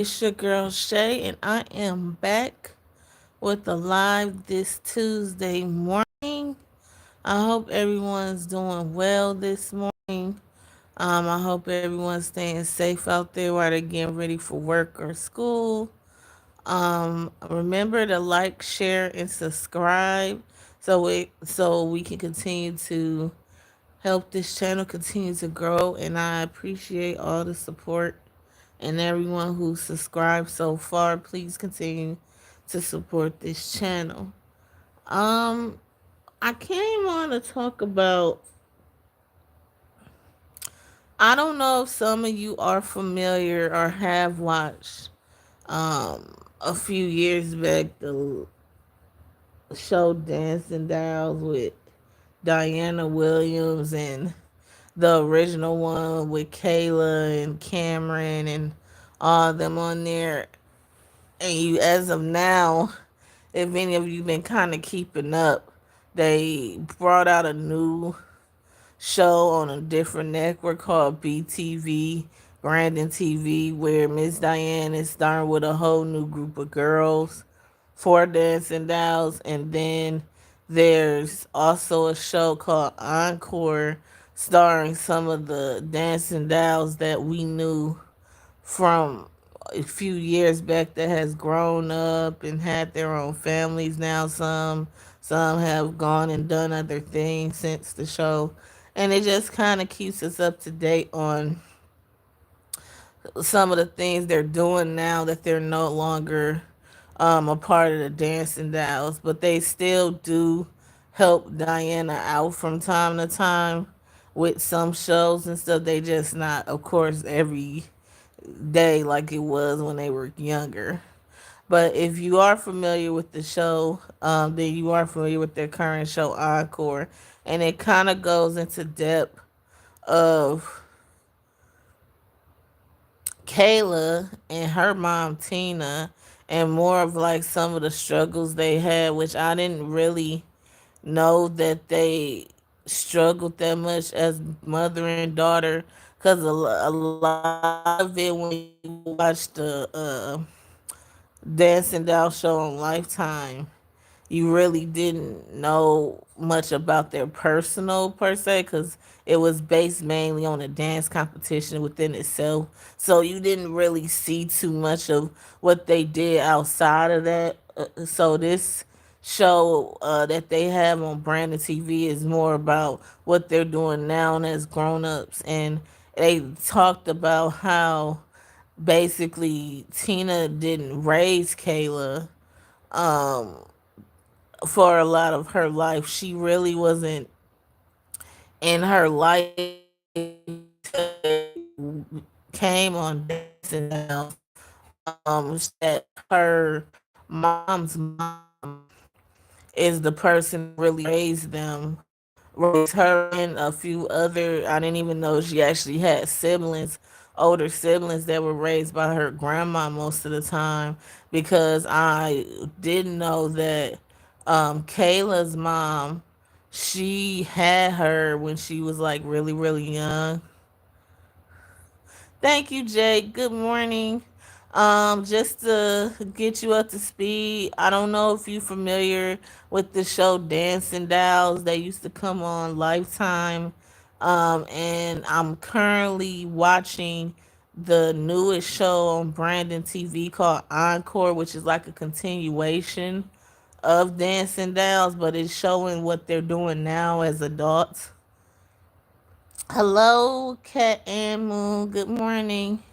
It's your girl Shay, and I am back with a live this Tuesday morning. I hope everyone's doing well this morning. I hope everyone's staying safe out there while they're getting ready for work or school. Remember to like, share, and subscribe so we can continue to help this channel continue to grow. And I appreciate all the support and everyone who subscribed so far. Please continue to support this channel. Um, I came on to talk about. I don't know if some of you are familiar or have watched a few years back the show Dancing Dolls with Diana Williams and the original one with Kayla and Cameron and all them on there. And you, as of now, if any of you been kind of keeping up, they brought out a new show on a different network called BTV, Brandon TV, where Miss Diane is starring with a whole new group of girls for Dancing Dolls. And then there's also a show called Encore, starring some of the Dancing Dolls that we knew from a few years back that has grown up and had their own families now. Some have gone and done other things since the show, and it just kind of keeps us up to date on some of the things they're doing now that they're no longer a part of the Dancing Dolls, but they still do help Diana out from time to time with some shows and stuff. They just not, of course, every day like it was when they were younger. But if you are familiar with the show, then you are familiar with their current show Encore, and it kind of goes into depth of Kayla and her mom Tina, and more of like some of the struggles they had, which I didn't really know that they struggled that much as mother and daughter, because a lot of it when you watch the Dancing Doll show on Lifetime, you really didn't know much about their personal per se, because it was based mainly on a dance competition within itself. So you didn't really see too much of what they did outside of that. So this show that they have on Brandon TV is more about what they're doing now as grown-ups. And they talked about how basically Tina didn't raise Kayla um for a lot of her life. She really wasn't in her life came on Dancing Dolls. That her mom's mom is the person that really raised them, raised her and a few other. I didn't even know she actually had siblings, older siblings that were raised by her grandma most of the time, because I didn't know that Kayla's mom, she had her when she was like really, really young. Thank you, Jake. Good morning. Just to get you up to speed, I don't know if you're familiar with the show Dancing Dolls. They used to come on Lifetime. And I'm currently watching the newest show on Brandon TV called Encore, which is like a continuation of Dancing Dolls, but it's showing what they're doing now as adults. Hello, Cat and Moon. Good morning.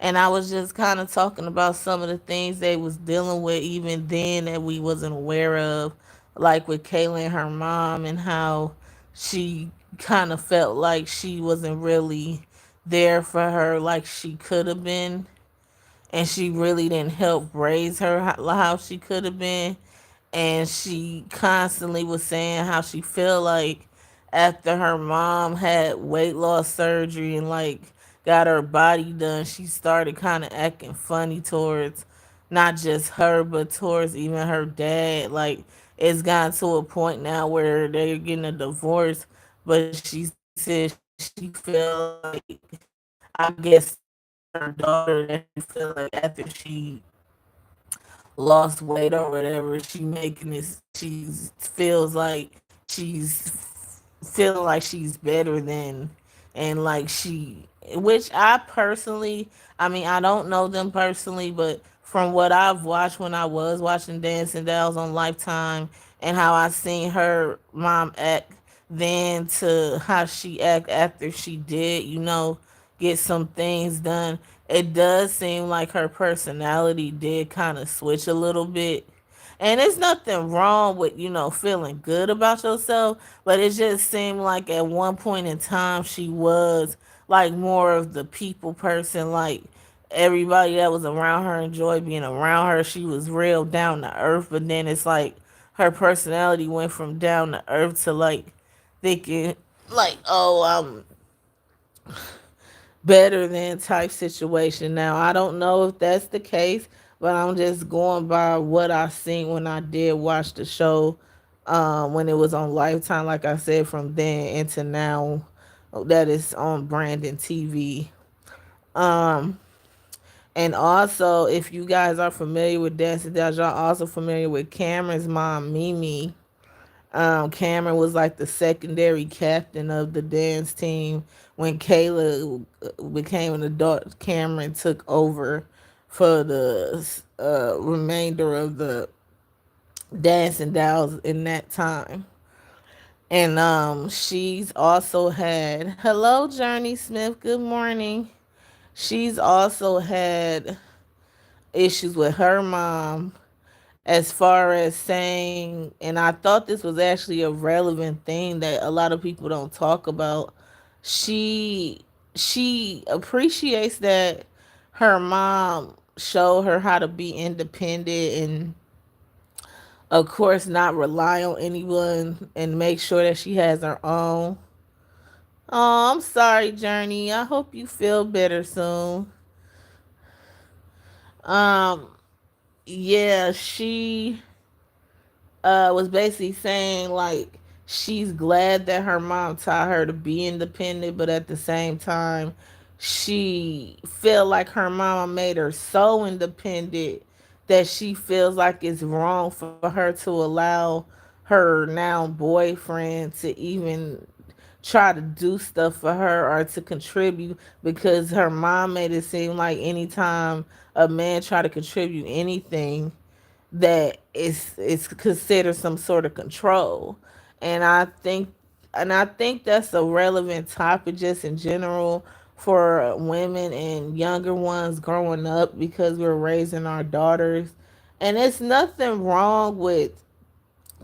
And I was just kind of talking about some of the things they was dealing with even then that we wasn't aware of, like with Kayla and her mom, and how she kind of felt like she wasn't really there for her like she could have been, and she really didn't help raise her how she could have been. And she constantly was saying how she felt like after her mom had weight loss surgery and like got her body done, she started kind of acting funny towards not just her but towards even her dad. Like it's gotten to a point now where they're getting a divorce, but she said she felt like, I guess, her daughter that she feel like after she lost weight or whatever, she making this, she feels like she's feeling like she's better than, and like she, which I personally, I mean, I don't know them personally, but from what I've watched when I was watching Dancing Dolls on Lifetime, and how I seen her mom act then to how she act after she did, get some things done, it does seem like her personality did kind of switch a little bit. And there's nothing wrong with, feeling good about yourself, but it just seemed like at one point in time she was like more of the people person. Like everybody that was around her enjoyed being around her. She was real down to earth, but then it's like her personality went from down to earth to like thinking like, oh, I'm better than type situation. Now, I don't know if that's the case, but I'm just going by what I seen when I did watch the show, when it was on Lifetime, like I said, from then into now that it's on Brandon TV. Um, and also, if you guys are familiar with Dancing Dolls, y'all also familiar with Cameron's mom, Mimi. Cameron was like the secondary captain of the dance team. When Kayla became an adult, Cameron took over for the remainder of the dancing dolls in that time. And she's also had, hello, Journey Smith, good morning. She's also had issues with her mom as far as saying, and I thought this was actually a relevant thing that a lot of people don't talk about. She appreciates that her mom showed her how to be independent and of course not rely on anyone and make sure that she has her own. Oh, I'm sorry, Journey. I hope you feel better soon. Um, yeah, she was basically saying like she's glad that her mom taught her to be independent, but at the same time, she feel like her mama made her so independent that she feels like it's wrong for her to allow her now boyfriend to even try to do stuff for her or to contribute, because her mom made it seem like anytime a man try to contribute anything, that it's considered some sort of control. And I think that's a relevant topic just in general for women and younger ones growing up, because we're raising our daughters. And it's nothing wrong with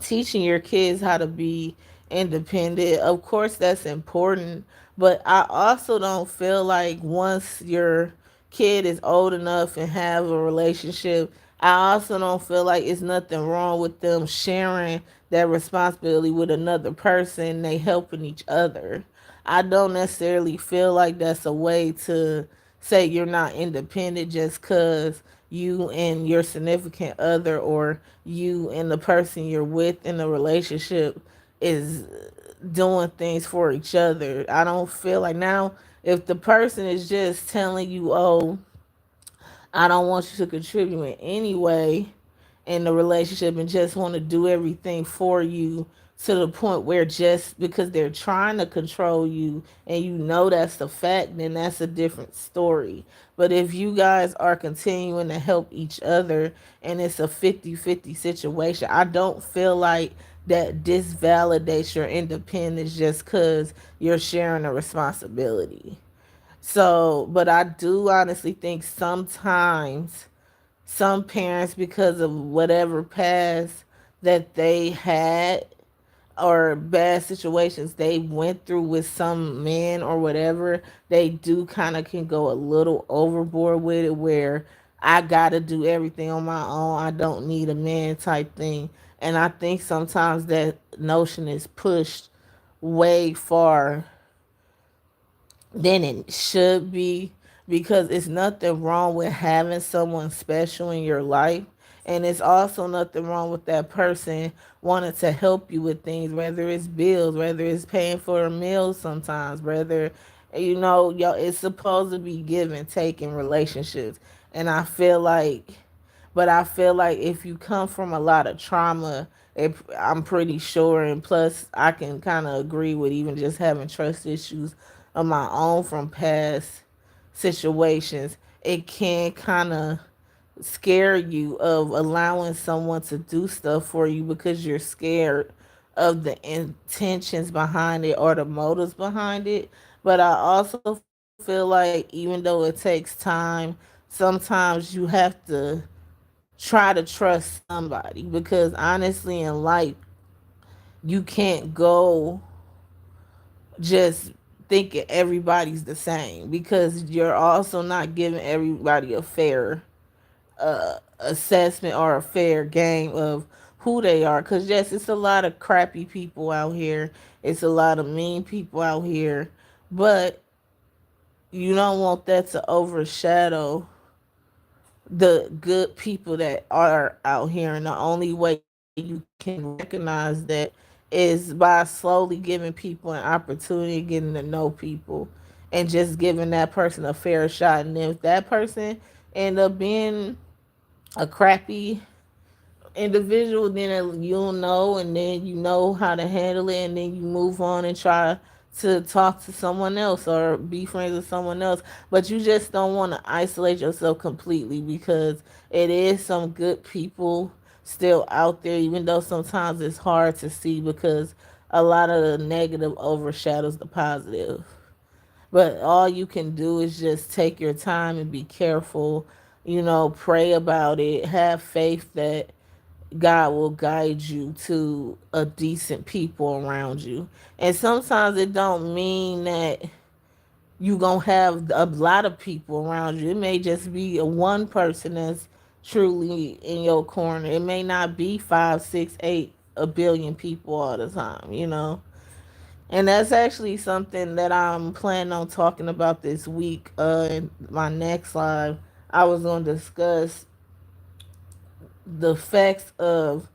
teaching your kids how to be independent. Of course, that's important, but I also don't feel like once your kid is old enough and have a relationship, I also don't feel like it's nothing wrong with them sharing that responsibility with another person. They helping each other. I don't necessarily feel like that's a way to say you're not independent just because you and your significant other, or you and the person you're with in the relationship, is doing things for each other. I don't feel like, now if the person is just telling you, oh, I don't want you to contribute in any way in the relationship and just want to do everything for you, to the point where just because they're trying to control you and you know that's the fact, then that's a different story. But if you guys are continuing to help each other and it's a 50-50 situation, I don't feel like that disvalidates your independence just because you're sharing a responsibility. So, but I do honestly think sometimes some parents, because of whatever past that they had or bad situations they went through with some men or whatever, they do kind of can go a little overboard with it, where I gotta do everything on my own, I don't need a man type thing. And I think sometimes that notion is pushed way far than it should be, because it's nothing wrong with having someone special in your life, and it's also nothing wrong with that person wanting to help you with things, whether it's bills, whether it's paying for a meal sometimes, whether You know, yo, it's supposed to be give and take in relationships. And I feel like, but I feel like if you come from a lot of trauma, I'm pretty sure, and plus I can kind of agree with even just having trust issues of my own from past situations, it can kind of scare you of allowing someone to do stuff for you because you're scared of the intentions behind it or the motives behind it. But I also feel like even though it takes time, sometimes you have to try to trust somebody because honestly in life you can't go just thinking everybody's the same because you're also not giving everybody a fair assessment or a fair game of who they are. Because, yes, it's a lot of crappy people out here, it's a lot of mean people out here, but you don't want that to overshadow the good people that are out here. And the only way you can recognize that is by slowly giving people an opportunity, getting to know people, and just giving that person a fair shot. And if that person end up being a crappy individual, then you'll know, and then you know how to handle it, and then you move on and try to talk to someone else or be friends with someone else. But you just don't want to isolate yourself completely because it is some good people still out there, even though sometimes it's hard to see because a lot of the negative overshadows the positive. But all you can do is just take your time and be careful, you know, pray about it, have faith that God will guide you to a decent people around you. And sometimes it don't mean that you gonna have a lot of people around you. It may just be a one person that's truly in your corner. It may not be five, six, eight, a billion people all the time, you know. And that's actually something that I'm planning on talking about this week. In my next live, I was gonna discuss the effects of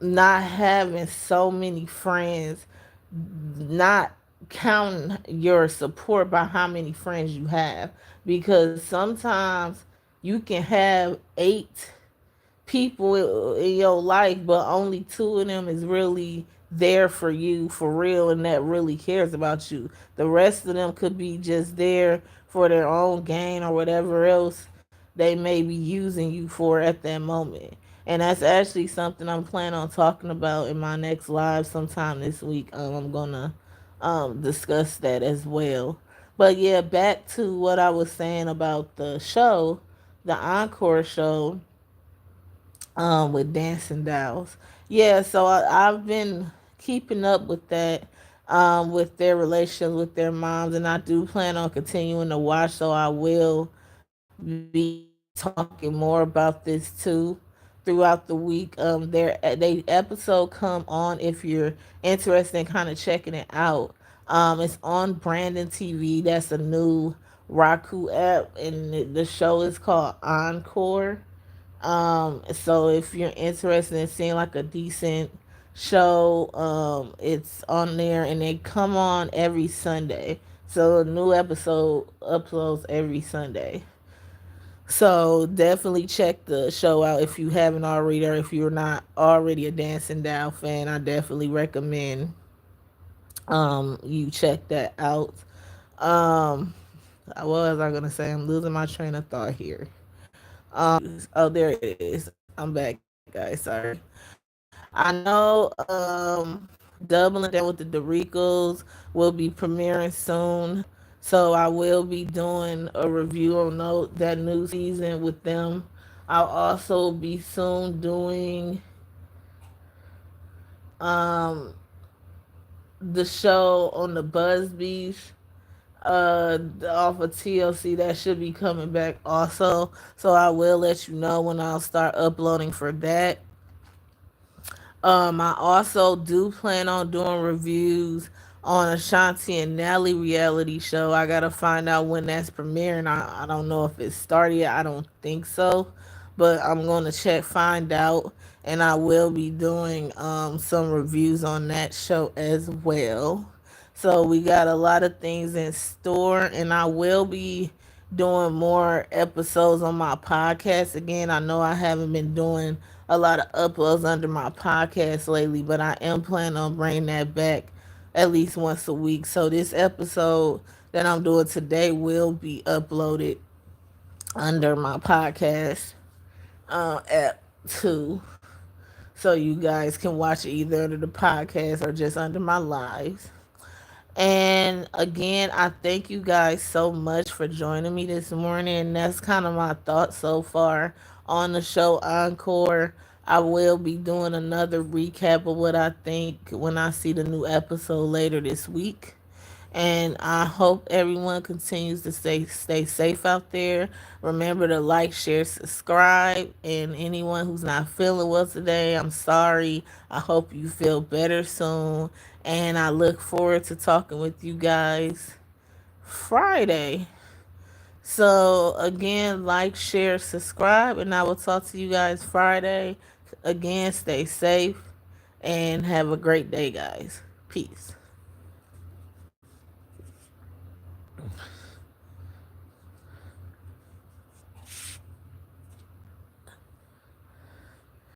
not having so many friends, not counting your support by how many friends you have. Because sometimes you can have eight people in your life, but only two of them is really there for you for real and that really cares about you. The rest of them could be just there for their own gain or whatever else they may be using you for at that moment. And that's actually something I'm planning on talking about in my next live sometime this week. I'm gonna discuss that as well. But yeah, back to what I was saying about the show, the Encore show with Dancing Dolls. Yeah, so I've been keeping up with that, with their relations with their moms, and I do plan on continuing to watch. So I will be talking more about this too throughout the week. They episode come on if you're interested in kind of checking it out. It's on Brandon TV. That's a new Roku app, and the show is called Encore. So if you're interested in seeing like a decent show, it's on there and they come on every Sunday. So a new episode uploads every Sunday. So definitely check the show out if you haven't already, or if you're not already a Dancing Doll fan. I definitely recommend you check that out. Um, what was I gonna say? I'm losing my train of thought here. Oh, there it is. I'm back, guys. Sorry. I know Doubling Down with the Doricos will be premiering soon. So I will be doing a review on that new season with them. I'll also be soon doing um the show on the Busby's off of TLC that should be coming back also. So I will let you know when I'll start uploading for that. I also do plan on doing reviews on Ashanti and Nelly reality show. I gotta find out when that's premiering. I don't know if it started yet. I don't think so, but I'm gonna check, find out, and I will be doing some reviews on that show as well. So we got a lot of things in store, and I will be doing more episodes on my podcast again. I know I haven't been doing a lot of uploads under my podcast lately, but I am planning on bringing that back at least once a week. So this episode that I'm doing today will be uploaded under my podcast app too. So you guys can watch it either under the podcast or just under my lives. And again, I thank you guys so much for joining me this morning. And that's kind of my thoughts so far on the show Encore. I will be doing another recap of what I think when I see the new episode later this week. And I hope everyone continues to stay safe out there. Remember to like, share, subscribe. And anyone who's not feeling well today, I'm sorry. I hope you feel better soon. And I look forward to talking with you guys Friday. So again, like, share, subscribe, and I will talk to you guys Friday. Again, stay safe and have a great day, guys. Peace.